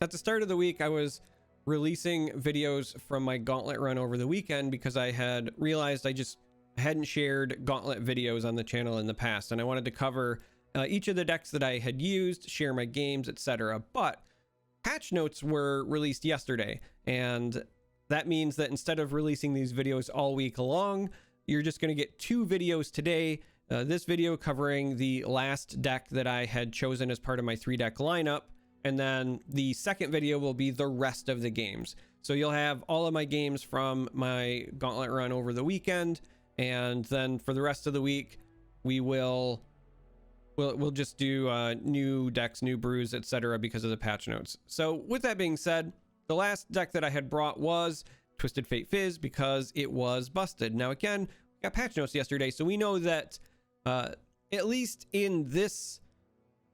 At the start of the week, I was releasing videos from my Gauntlet run over the weekend because I had realized I just hadn't shared Gauntlet videos on the channel in the past, and I wanted to cover each of the decks that I had used, share my games, etc. But patch notes were released yesterday, and that means that instead of releasing these videos all week long, you're just going to get 2 videos today. This video covering the last deck that I had chosen as part of my 3-deck lineup, and then the second video will be the rest of the games. So you'll have all of my games from my Gauntlet run over the weekend, and then for the rest of the week, we'll just do new decks, new brews, etc. because of the patch notes. So with that being said, the last deck that I had brought was Twisted Fate Fizz because it was busted. Now again, we got patch notes yesterday, so we know that at least in this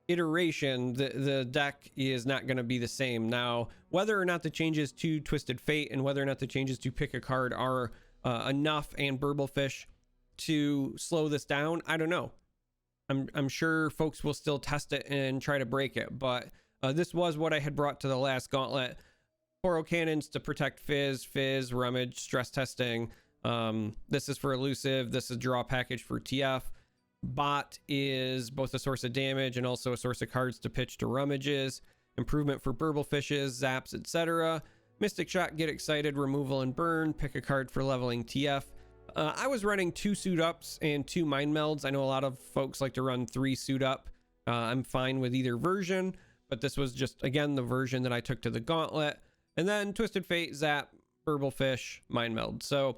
iteration, the deck is not going to be the same. Now, whether or not the changes to Twisted Fate and whether or not the changes to pick a card are enough and Burblefish to slow this down, I don't know. I'm sure folks will still test it and try to break it, but this was what I had brought to the last Gauntlet. Poro cannons to protect Fizz, Rummage, stress testing. This is for elusive. This is draw package for TF. Bot is both a source of damage and also a source of cards to pitch to Rummages. Improvement for Burblefishes, Zaps, etc. Mystic Shot, get excited, removal and burn. Pick a card for leveling TF. I was running 2 suit ups and 2 mind melds. I know a lot of folks like to run 3 suit up. I'm fine with either version, but this was just, again, the version that I took to the Gauntlet. And then Twisted Fate, Zap, Burblefish, mind meld. So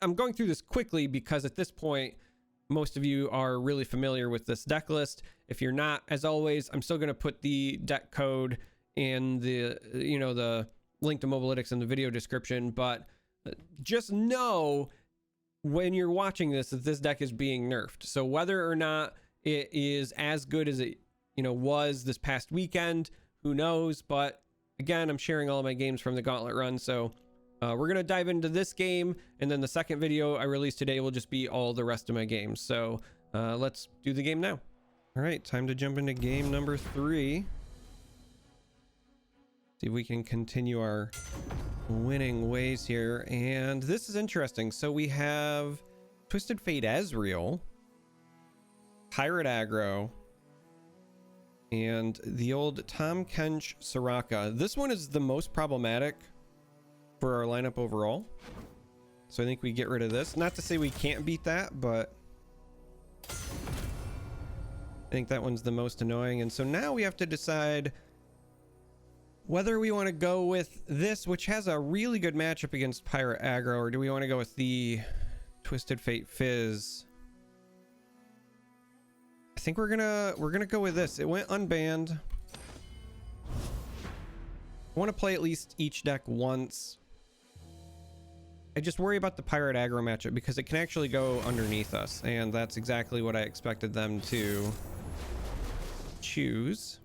I'm going through this quickly because at this point, most of you are really familiar with this deck list. If you're not, as always, I'm still going to put the deck code in the, the link to Mobalytics in the video description, but just know when you're watching this that this deck is being nerfed. So whether or not it is as good as it, was this past weekend, who knows? But again, I'm sharing all of my games from the Gauntlet run, so we're going to dive into this game, and then the second video I released today will just be all the rest of my games. So let's do the game now. All right, time to jump into game number 3. See if we can continue our winning ways here. And this is interesting. So we have Twisted Fate Ezreal, Pirate Aggro, and the old Tom Kench Soraka. This one is the most problematic for our lineup overall, so I think we get rid of this. Not to say we can't beat that, but I think that one's the most annoying. And so now we have to decide whether we want to go with this, which has a really good matchup against Pirate Aggro, or do we want to go with the Twisted Fate Fizz. I think we're gonna go with this. It went unbanned. I want to play at least each deck once. I just worry about the Pirate Aggro matchup because it can actually go underneath us, and that's exactly what I expected them to choose.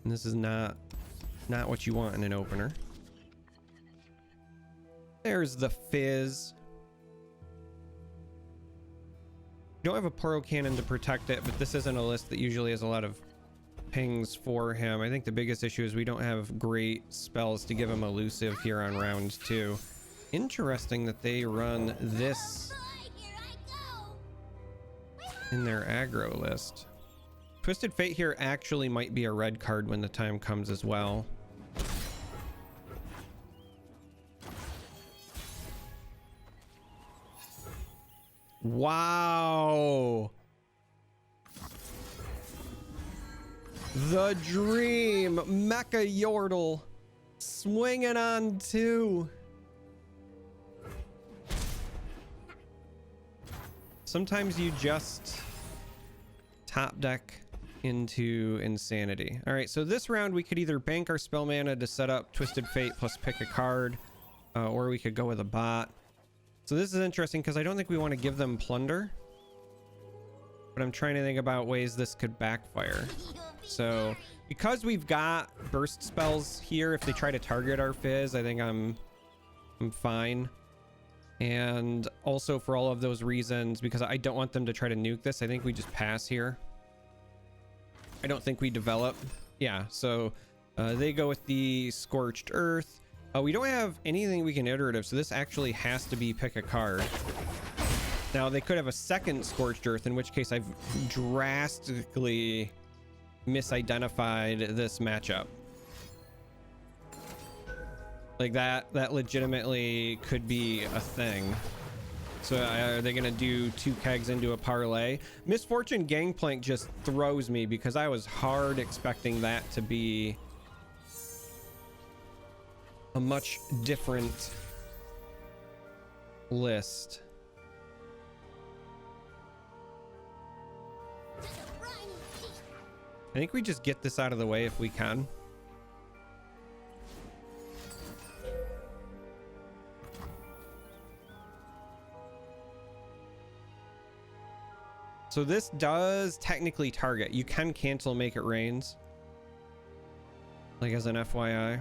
And this is not what you want in an opener. There's the Fizz. You don't have a Poro Cannon to protect it, but this isn't a list that usually has a lot of pings for him. I think the biggest issue is we don't have great spells to give him elusive here on round 2. Interesting that they run this in their aggro list. Twisted Fate here actually might be a red card when the time comes as well. Wow. The dream. Mecha Yordle swinging on 2. Sometimes you just top deck into insanity. All right, so this round we could either bank our spell mana to set up Twisted Fate plus pick a card, or we could go with a bot. So this is interesting because I don't think we want to give them plunder, but I'm trying to think about ways this could backfire. So because we've got burst spells here, if they try to target our Fizz, I think I'm fine. And also for all of those reasons, because I don't want them to try to nuke this, I think we just pass here. I don't think we develop. Yeah, so they go with the Scorched Earth. We don't have anything we can iterative, so this actually has to be pick a card. Now, they could have a second Scorched Earth, in which case I've drastically misidentified this matchup. Like that legitimately could be a thing. So are they gonna do 2 kegs into a parlay? Misfortune Gangplank just throws me because I was hard expecting that to be a much different list. I think we just get this out of the way if we can. So this does technically target. You can cancel Make It Rains, like as an FYI.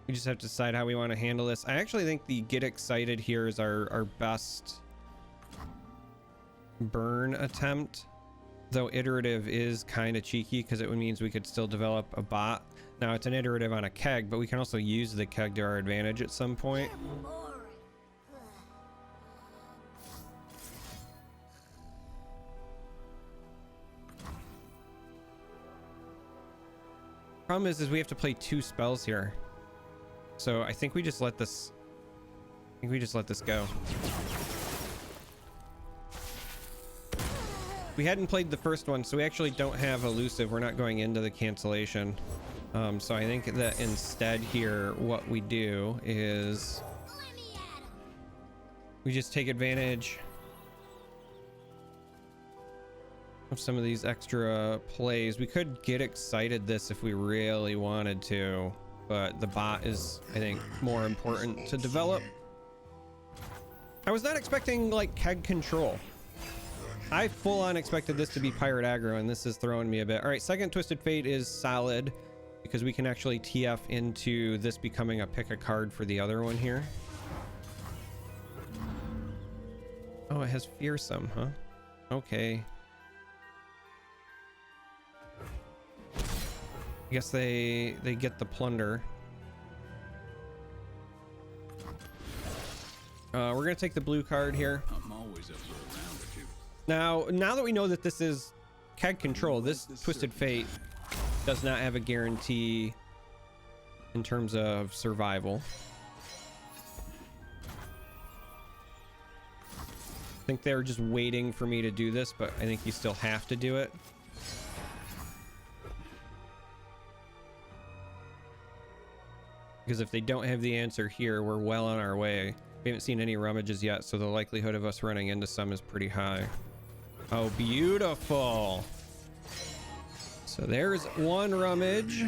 We just have to decide how we want to handle this. I actually think the Get Excited here is our best burn attempt, though iterative is kind of cheeky because it means we could still develop a bot. Now it's an iterative on a keg, but we can also use the keg to our advantage at some point. Problem is we have to play 2 spells here. So I think we just let this go. We hadn't played the first one, so we actually don't have elusive. We're not going into the cancellation. So I think that instead here, what we do is we just take advantage of some of these extra plays. We could Get Excited this if we really wanted to, but the bot is, I think, more important to develop. I was not expecting like keg control. I full on expected this to be pirate aggro, and this is throwing me a bit. All right, second Twisted Fate is solid because we can actually TF into this becoming a pick a card for the other one here. Oh, it has Fearsome, huh? Okay. I guess they get the plunder. We're gonna take the blue card here. I'm always up for a round or two. Now that we know that this is keg control, this Twisted Fate does not have a guarantee in terms of survival. I think they're just waiting for me to do this, but I think you still have to do it. Because if they don't have the answer here, we're well on our way. We haven't seen any rummages yet, so the likelihood of us running into some is pretty high. Oh, beautiful. So there's one rummage.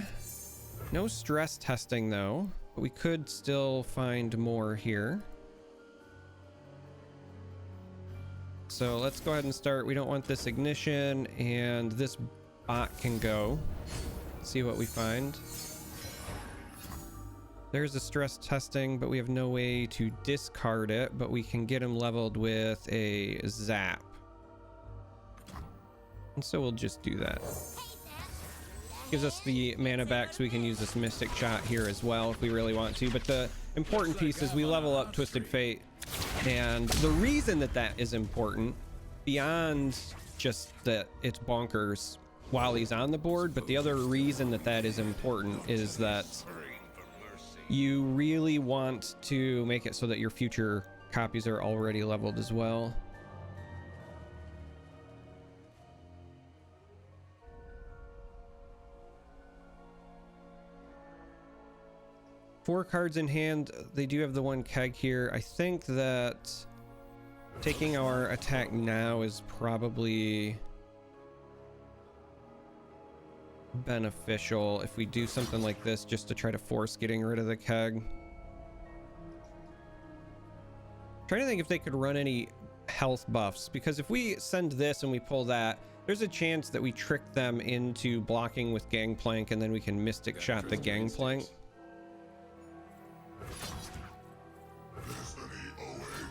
No stress testing though, but we could still find more here. So let's go ahead and start. We don't want this ignition, and this bot can go. See what we find. There's a stress testing, but we have no way to discard it, but we can get him leveled with a zap. And so we'll just do that. Gives us the mana back so we can use this Mystic Shot here as well if we really want to. But the important piece is we level up Twisted Fate. And the reason that that is important, beyond just that it's bonkers while he's on the board, but the other reason that that is important is that you really want to make it so that your future copies are already leveled as well. Four cards in hand. They do have the one keg here. I think that taking our attack now is probably beneficial if we do something like this just to try to force getting rid of the keg. Trying to think if they could run any health buffs, because if we send this and we pull that, there's a chance that we trick them into blocking with Gangplank, and then we can Mystic Shot the Gangplank.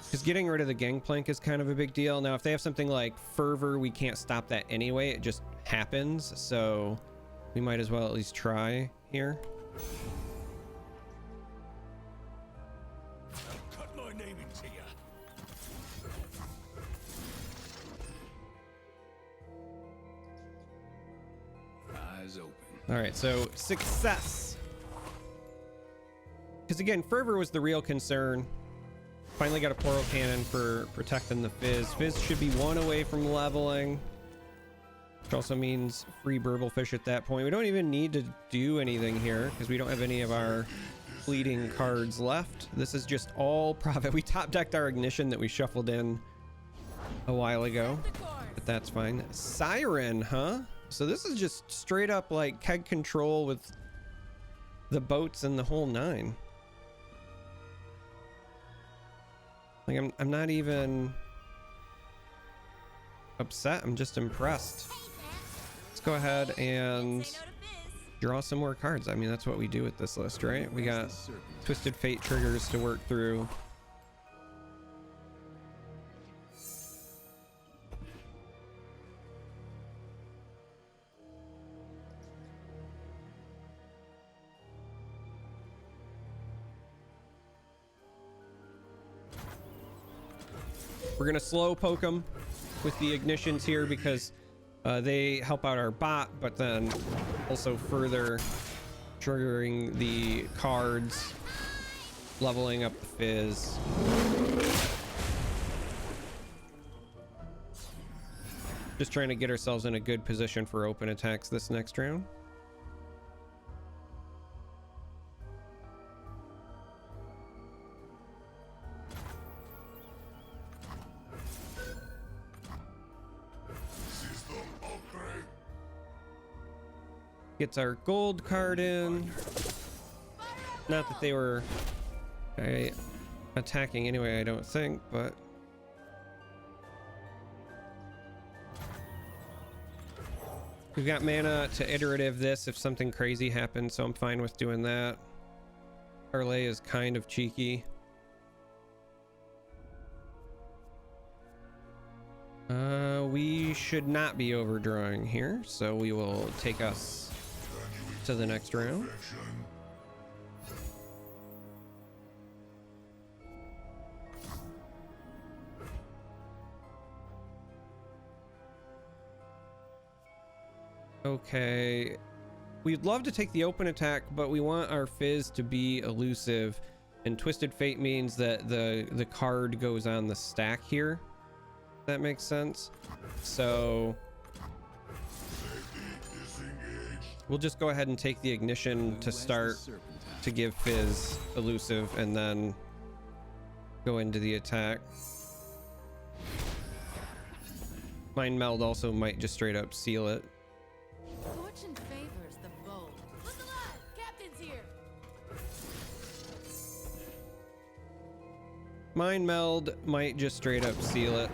Because getting rid of the Gangplank is kind of a big deal. Now, if they have something like Fervor, we can't stop that anyway. It just happens. So we might as well at least try here. Cut my name into you. Eyes open. All right, so success. Because again, Fervor was the real concern. Finally got a portal cannon for protecting the Fizz. Fizz should be 1 away from leveling, which also means free Burblefish at that point. We don't even need to do anything here because we don't have any of our fleeting cards left. This is just all profit. We top decked our Ignition that we shuffled in a while ago, but that's fine. Siren, huh? So this is just straight up like keg control with the boats and the whole 9. Like I'm not even upset. I'm just impressed. Let's go ahead and draw some more cards. I mean, that's what we do with this list, right? We got Twisted Fate triggers to work through. We're gonna slow poke them with the Ignitions here because they help out our bot, but then also further triggering the cards, leveling up the Fizz. Just trying to get ourselves in a good position for open attacks this next round. Gets our gold card in. Not that they were attacking anyway, I don't think, but we've got mana to iterative this if something crazy happens, so I'm fine with doing that. Parlay is kind of cheeky. We should not be overdrawing here, so we will take us to the next round. Okay, we'd love to take the open attack, but we want our Fizz to be elusive, and Twisted Fate means that the card goes on the stack here. That makes sense. So we'll just go ahead and take the Ignition to start to give Fizz elusive and then go into the attack. Mind Meld also might just straight up seal it. Fortune favors the bold. Look alive! Captain's here! Mind Meld might just straight up seal it.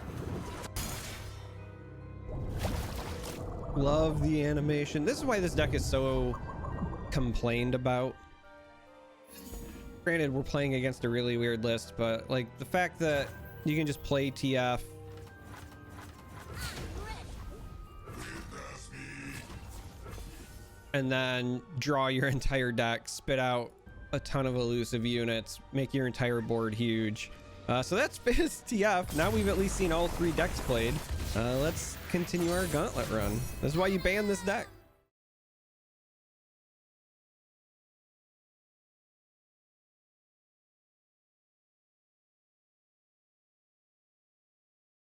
Love the animation. This is why this deck is so complained about. Granted, we're playing against a really weird list, but like the fact that you can just play TF and then draw your entire deck, spit out a ton of elusive units, make your entire board huge. So that's Fizz TF. Now we've at least seen all 3 decks played. Let's continue our Gauntlet run. This is why you ban this deck.